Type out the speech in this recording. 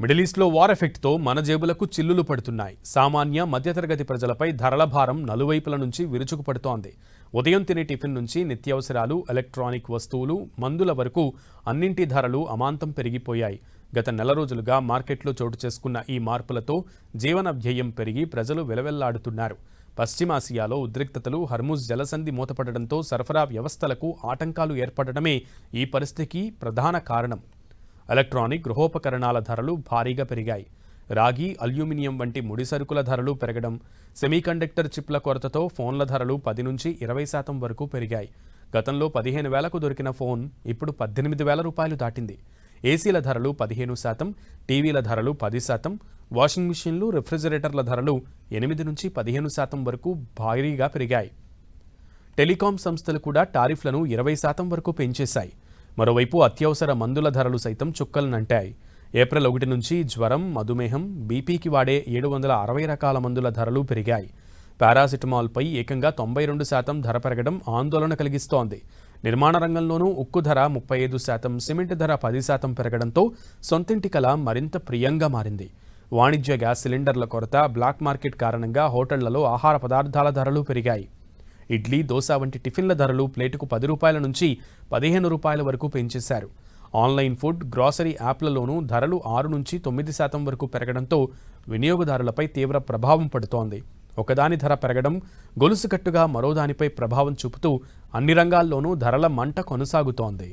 Middle ఈస్ట్లో war ఎఫెక్ట్తో మన జేబులకు చిల్లులు పడుతున్నాయి. సామాన్య మధ్యతరగతి ప్రజలపై ధరల భారం నలువైపుల నుంచి విరుచుకుపడుతోంది. ఉదయం తినే టిఫిన్ నుంచి నిత్యావసరాలు, ఎలక్ట్రానిక్ వస్తువులు, మందుల వరకు అన్నింటి ధరలు అమాంతం పెరిగిపోయాయి. గత నెల రోజులుగా మార్కెట్లో చోటు చేసుకున్న ఈ మార్పులతో జీవన వ్యయం పెరిగి ప్రజలు వెలవెల్లాడుతున్నారు. పశ్చిమాసియాలో ఉద్రిక్తతలు, హర్ముజ్ జలసంధి మూతపడడంతో సరఫరా వ్యవస్థలకు ఆటంకాలు ఏర్పడడమే ఈ పరిస్థితికి ప్రధాన కారణం. ఎలక్ట్రానిక్, గృహోపకరణాల ధరలు భారీగా పెరిగాయి. రాగి, అల్యూమినియం వంటి ముడి సరుకుల ధరలు పెరగడం, సెమీకండక్టర్ చిప్ల కొరతతో ఫోన్ల ధరలు 10 నుంచి 20% వరకు పెరిగాయి. గతంలో 15,000కు దొరికిన ఫోన్ ఇప్పుడు 18,000 రూపాయలు దాటింది. ఏసీల ధరలు 15%, టీవీల ధరలు 10%, వాషింగ్ మిషన్లు, రిఫ్రిజిరేటర్ల ధరలు 8 నుంచి 15% వరకు భారీగా పెరిగాయి. టెలికాం సంస్థలు కూడా టారిఫ్లను 20% వరకు పెంచేశాయి. మరోవైపు అత్యవసర మందుల ధరలు సైతం చుక్కలనంటాయి. ఏప్రిల్ 1 నుంచి జ్వరం, మధుమేహం, బీపీకి వాడే 760 రకాల మందుల ధరలు పెరిగాయి. పారాసిటమాల్పై ఏకంగా 92% ధర పెరగడం ఆందోళన కలిగిస్తోంది. నిర్మాణ రంగంలోనూ ఉక్కు ధర 35%, సిమెంట్ ధర 10% పెరగడంతో సొంతింటి కల మరింత ప్రియంగా మారింది. వాణిజ్య గ్యాస్ సిలిండర్ల కొరత, బ్లాక్ మార్కెట్ కారణంగా హోటళ్లలో ఆహార పదార్థాల ధరలు పెరిగాయి. ఇడ్లీ, దోశ వంటి టిఫిన్ల ధరలు ప్లేటుకు 10 రూపాయల నుంచి 15 రూపాయల వరకు పెంచేశారు. ఆన్లైన్ ఫుడ్, గ్రాసరీ యాప్లలోనూ ధరలు 6 నుంచి 9% వరకు పెరగడంతో వినియోగదారులపై తీవ్ర ప్రభావం పడుతోంది. ఒకదాని ధర పెరగడం గొలుసుకట్టుగా మరోదానిపై ప్రభావం చూపుతూ అన్ని రంగాల్లోనూ ధరల మంట కొనసాగుతోంది.